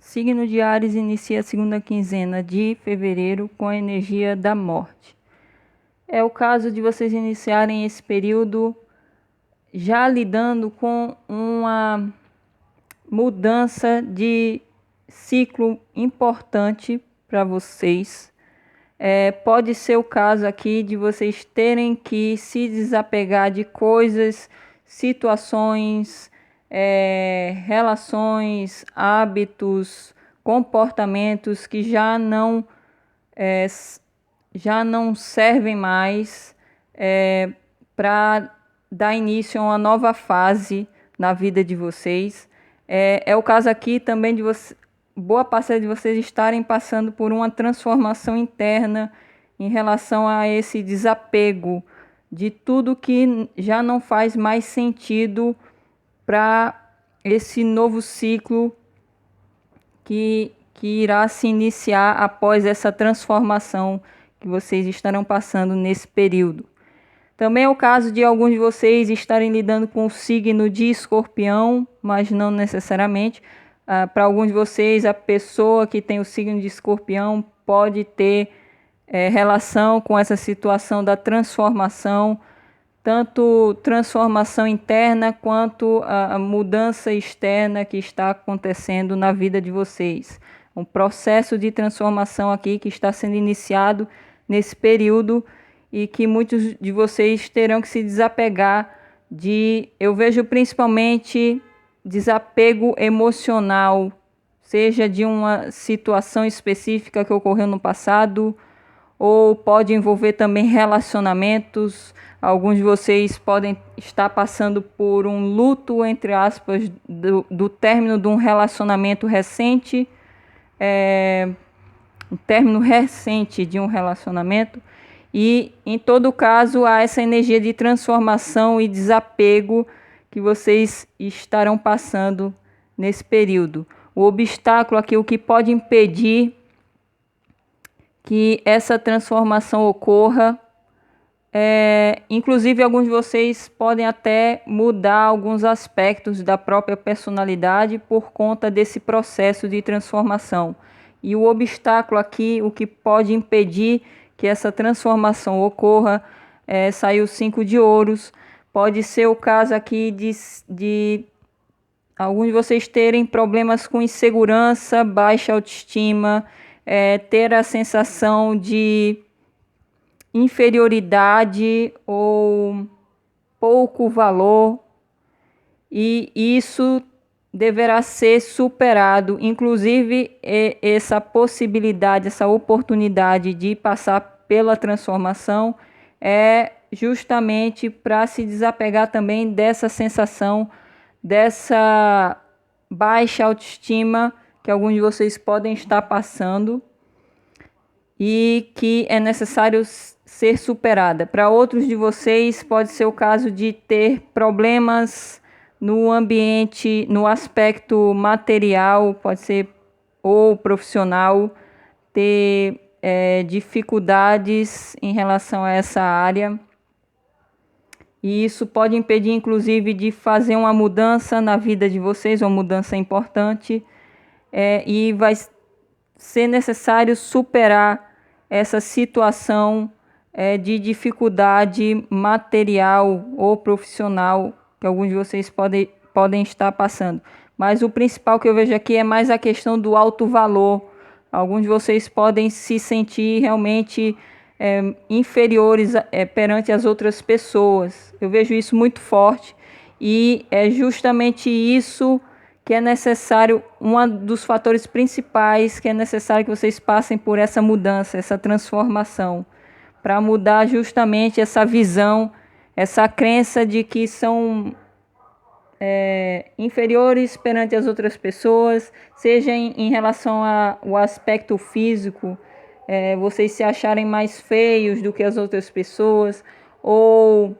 Signo de Áries inicia a segunda quinzena de fevereiro com a energia da morte. É o caso de vocês iniciarem esse período já lidando com uma mudança de ciclo importante para vocês. Pode ser o caso aqui de vocês terem que se desapegar de coisas, situações, relações, hábitos, comportamentos que já não servem mais para dar início a uma nova fase na vida de vocês. É o caso aqui também de boa parcela de vocês estarem passando por uma transformação interna em relação a esse desapego de tudo que já não faz mais sentido para esse novo ciclo que irá se iniciar após essa transformação que vocês estarão passando nesse período. Também é o caso de alguns de vocês estarem lidando com o signo de Escorpião, mas não necessariamente. Para alguns de vocês, a pessoa que tem o signo de Escorpião pode ter relação com essa situação da transformação, tanto transformação interna quanto a mudança externa que está acontecendo na vida de vocês. Um processo de transformação aqui que está sendo iniciado nesse período e que muitos de vocês terão que se desapegar eu vejo principalmente desapego emocional, seja de uma situação específica que ocorreu no passado, ou pode envolver também relacionamentos. Alguns de vocês podem estar passando por um luto, entre aspas, do término de um relacionamento recente, um término recente de um relacionamento. E, em todo caso, há essa energia de transformação e desapego que vocês estarão passando nesse período. O obstáculo aqui, o que pode impedir que essa transformação ocorra, inclusive alguns de vocês podem até mudar alguns aspectos da própria personalidade por conta desse processo de transformação. E o obstáculo aqui, o que pode impedir que essa transformação ocorra, saiu 5 de ouros. Pode ser o caso aqui de alguns de vocês terem problemas com insegurança, baixa autoestima, ter a sensação de inferioridade ou pouco valor, e isso deverá ser superado. Inclusive, essa possibilidade, essa oportunidade de passar pela transformação é justamente para se desapegar também dessa sensação, dessa baixa autoestima que alguns de vocês podem estar passando e que é necessário ser superada. Para outros de vocês pode ser o caso de ter problemas no ambiente, no aspecto material, pode ser, ou profissional, ter dificuldades em relação a essa área. E isso pode impedir, inclusive, de fazer uma mudança na vida de vocês, uma mudança importante. E vai ser necessário superar essa situação de dificuldade material ou profissional que alguns de vocês podem estar passando. Mas o principal que eu vejo aqui é mais a questão do alto valor. Alguns de vocês podem se sentir realmente inferiores perante as outras pessoas. Eu vejo isso muito forte e é justamente isso que é necessário, um dos fatores principais que é necessário que vocês passem por essa mudança, essa transformação, para mudar justamente essa visão, essa crença de que são inferiores perante as outras pessoas, seja em relação ao aspecto físico, vocês se acharem mais feios do que as outras pessoas, ou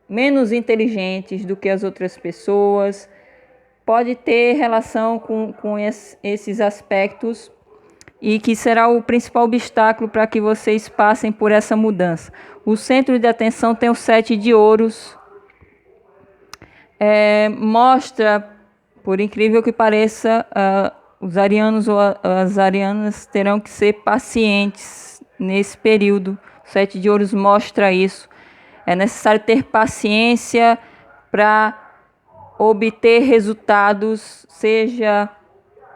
menos inteligentes do que as outras pessoas. Pode ter relação com esses aspectos e que será o principal obstáculo para que vocês passem por essa mudança. O centro de atenção tem o 7 de ouros. Mostra, por incrível que pareça, os arianos ou as arianas terão que ser pacientes nesse período. O 7 de ouros mostra isso. É necessário ter paciência para obter resultados, seja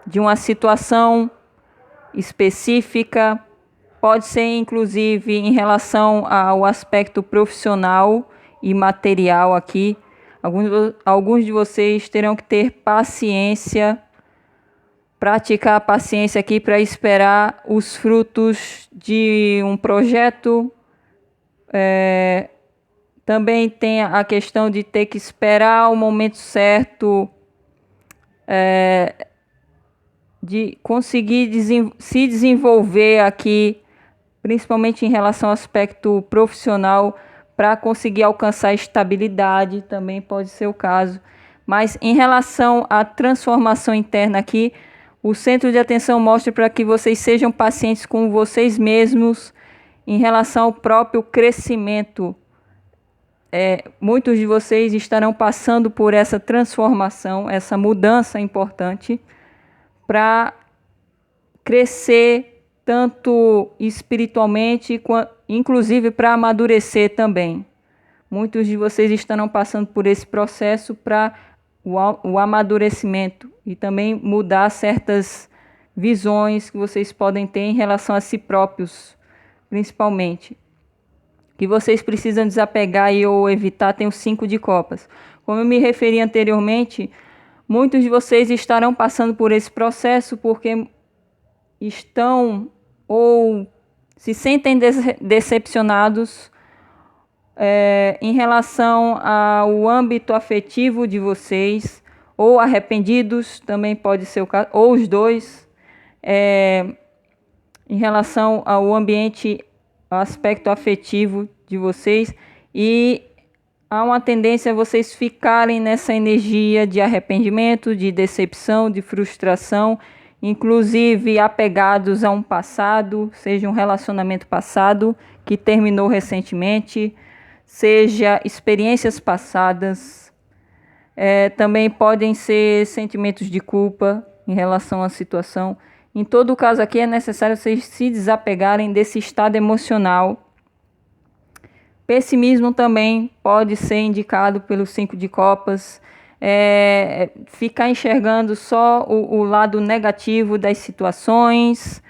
de uma situação específica, pode ser inclusive em relação ao aspecto profissional e material aqui. Alguns de vocês terão que ter paciência, praticar a paciência aqui para esperar os frutos de um projeto. Também tem a questão de ter que esperar o momento certo, de conseguir se desenvolver aqui, principalmente em relação ao aspecto profissional, para conseguir alcançar estabilidade, também pode ser o caso. Mas em relação à transformação interna aqui, o centro de atenção mostra para que vocês sejam pacientes com vocês mesmos em relação ao próprio crescimento. Muitos de vocês estarão passando por essa transformação, essa mudança importante para crescer tanto espiritualmente, inclusive para amadurecer também. Muitos de vocês estarão passando por esse processo para o amadurecimento e também mudar certas visões que vocês podem ter em relação a si próprios, principalmente. Que vocês precisam desapegar ou evitar, tem o 5 de copas. Como eu me referi anteriormente, muitos de vocês estarão passando por esse processo porque estão ou se sentem decepcionados em relação ao âmbito afetivo de vocês, ou arrependidos, também pode ser o caso, ou os dois, em relação ao ambiente, ao aspecto afetivo de vocês, e há uma tendência a vocês ficarem nessa energia de arrependimento, de decepção, de frustração, inclusive apegados a um passado, seja um relacionamento passado que terminou recentemente, seja experiências passadas. Também podem ser sentimentos de culpa em relação à situação. Em todo caso aqui é necessário vocês se desapegarem desse estado emocional. Pessimismo também pode ser indicado pelo 5 de copas. Ficar enxergando só o lado negativo das situações,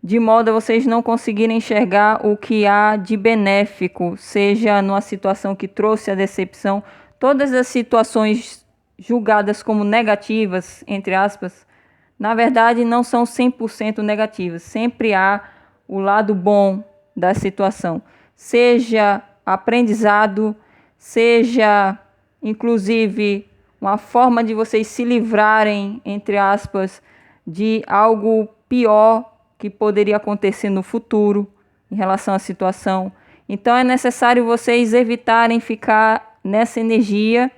de modo a vocês não conseguirem enxergar o que há de benéfico, seja numa situação que trouxe a decepção. Todas as situações julgadas como negativas, entre aspas, na verdade não são 100% negativas. Sempre há o lado bom da situação, seja aprendizado, seja inclusive uma forma de vocês se livrarem, entre aspas, de algo pior que poderia acontecer no futuro em relação à situação. Então é necessário vocês evitarem ficar nessa energia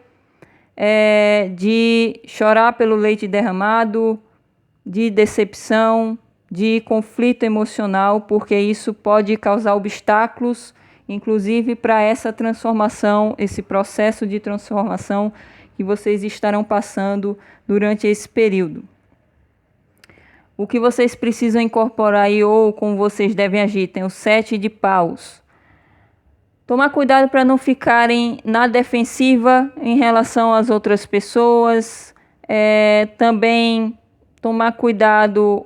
de chorar pelo leite derramado, de decepção, de conflito emocional, porque isso pode causar obstáculos, inclusive para essa transformação, esse processo de transformação que vocês estarão passando durante esse período. O que vocês precisam incorporar aí, ou como vocês devem agir, tem o 7 de paus. Tomar cuidado para não ficarem na defensiva em relação às outras pessoas. Também tomar cuidado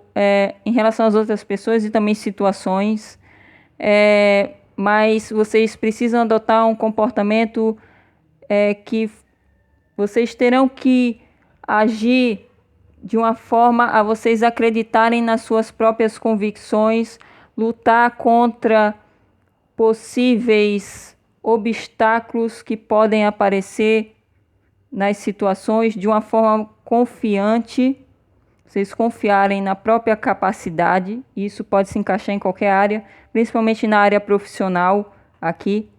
em relação às outras pessoas e também situações. Mas vocês precisam adotar um comportamento que vocês terão que agir de uma forma a vocês acreditarem nas suas próprias convicções, lutar contra possíveis obstáculos que podem aparecer nas situações de uma forma confiante, vocês confiarem na própria capacidade. Isso pode se encaixar em qualquer área, principalmente na área profissional aqui.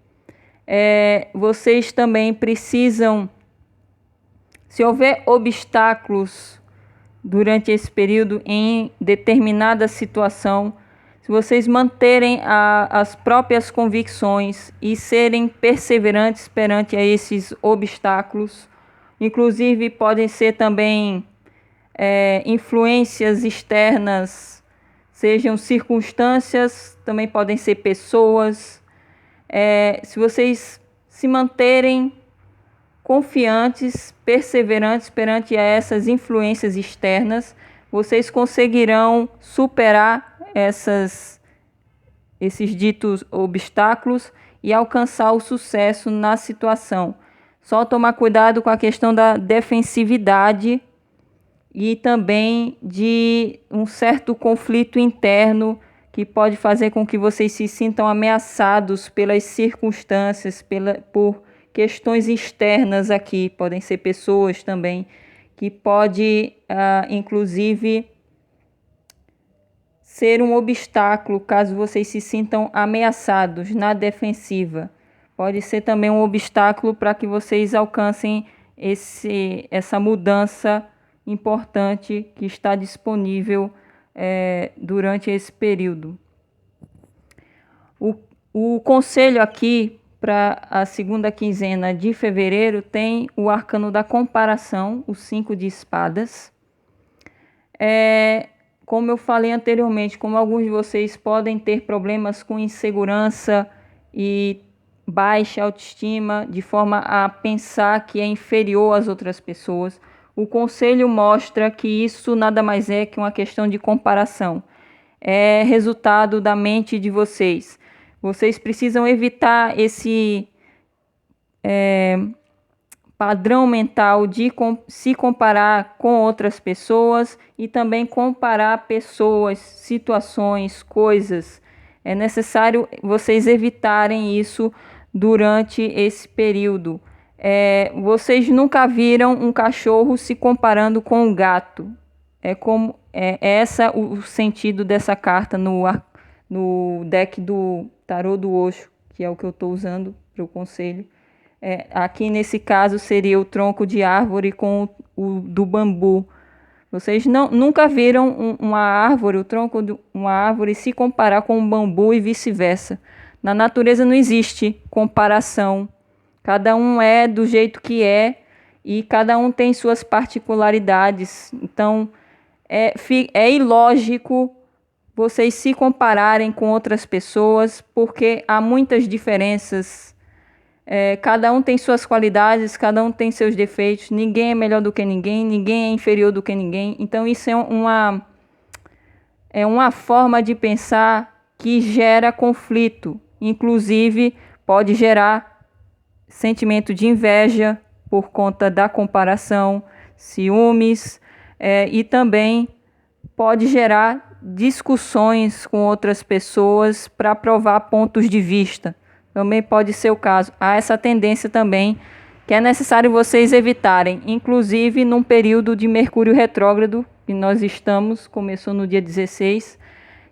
Vocês também precisam, se houver obstáculos durante esse período em determinada situação, se vocês manterem as próprias convicções e serem perseverantes perante a esses obstáculos, inclusive podem ser também influências externas, sejam circunstâncias, também podem ser pessoas. Se vocês se manterem confiantes, perseverantes perante essas influências externas, vocês conseguirão superar esses ditos obstáculos e alcançar o sucesso na situação. Só tomar cuidado com a questão da defensividade e também de um certo conflito interno que pode fazer com que vocês se sintam ameaçados pelas circunstâncias, por questões externas aqui, podem ser pessoas também, que pode, inclusive, ser um obstáculo caso vocês se sintam ameaçados na defensiva. Pode ser também um obstáculo para que vocês alcancem essa mudança importante que está disponível durante esse período. O conselho aqui para a segunda quinzena de fevereiro tem o arcano da comparação, o 5 de espadas. Como eu falei anteriormente, como alguns de vocês podem ter problemas com insegurança e baixa autoestima, de forma a pensar que é inferior às outras pessoas, o conselho mostra que isso nada mais é que uma questão de comparação. É resultado da mente de vocês. Vocês precisam evitar esse padrão mental de se comparar com outras pessoas e também comparar pessoas, situações, coisas. É necessário vocês evitarem isso durante esse período. Vocês nunca viram um cachorro se comparando com um gato. Esse o sentido dessa carta no deck do tarô do Osho, que é o que eu estou usando para o conselho. Aqui nesse caso seria o tronco de árvore com o do bambu. Vocês nunca viram uma árvore, o tronco de uma árvore se comparar com um bambu e vice-versa. Na natureza não existe comparação. Cada um é do jeito que é e cada um tem suas particularidades. Então, é ilógico vocês se compararem com outras pessoas, porque há muitas diferenças. Cada um tem suas qualidades, cada um tem seus defeitos. Ninguém é melhor do que ninguém, ninguém é inferior do que ninguém. Então, isso é uma forma de pensar que gera conflito. Inclusive, pode gerar sentimento de inveja por conta da comparação, ciúmes, e também pode gerar discussões com outras pessoas para provar pontos de vista. Também pode ser o caso. Há essa tendência também que é necessário vocês evitarem, inclusive num período de Mercúrio retrógrado, que nós estamos, começou no dia 16,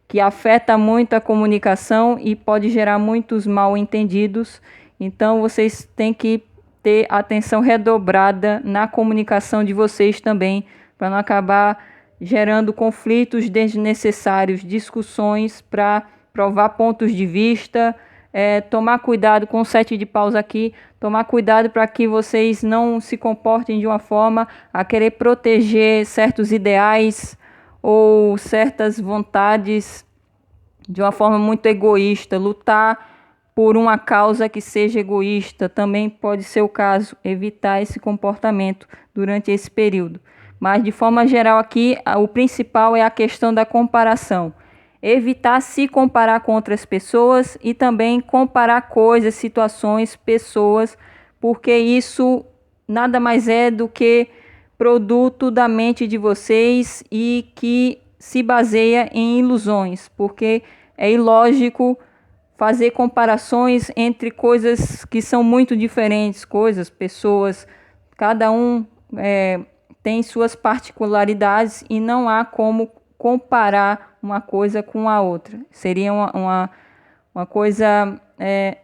que afeta muito a comunicação e pode gerar muitos mal-entendidos. Então, vocês têm que ter atenção redobrada na comunicação de vocês também, para não acabar gerando conflitos desnecessários, discussões para provar pontos de vista. Tomar cuidado com o 7 de paus aqui, tomar cuidado para que vocês não se comportem de uma forma a querer proteger certos ideais ou certas vontades de uma forma muito egoísta, lutar por uma causa que seja egoísta, também pode ser o caso, evitar esse comportamento durante esse período. Mas de forma geral aqui, o principal é a questão da comparação. Evitar se comparar com outras pessoas e também comparar coisas, situações, pessoas, porque isso nada mais é do que produto da mente de vocês e que se baseia em ilusões, porque é ilógico fazer comparações entre coisas que são muito diferentes, coisas, pessoas, cada um tem suas particularidades e não há como comparar uma coisa com a outra. Seria uma coisa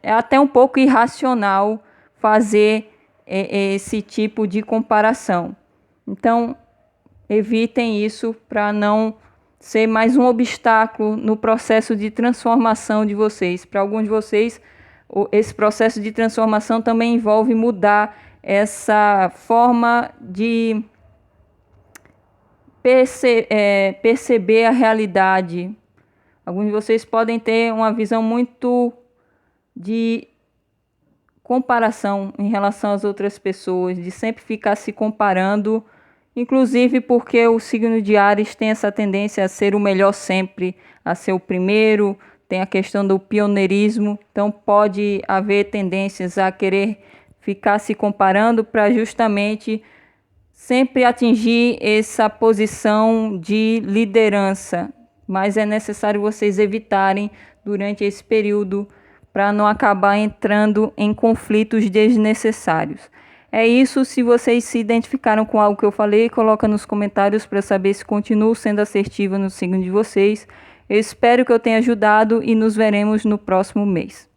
até um pouco irracional fazer esse tipo de comparação. Então, evitem isso para não ser mais um obstáculo no processo de transformação de vocês. Para alguns de vocês, esse processo de transformação também envolve mudar essa forma de perceber a realidade. Alguns de vocês podem ter uma visão muito de comparação em relação às outras pessoas, de sempre ficar se comparando, inclusive porque o signo de Áries tem essa tendência a ser o melhor sempre, a ser o primeiro, tem a questão do pioneirismo, então pode haver tendências a querer ficar se comparando para justamente sempre atingir essa posição de liderança, mas é necessário vocês evitarem durante esse período para não acabar entrando em conflitos desnecessários. É isso. Se vocês se identificaram com algo que eu falei, coloca nos comentários para saber se continuo sendo assertiva no signo de vocês. Eu espero que eu tenha ajudado e nos veremos no próximo mês.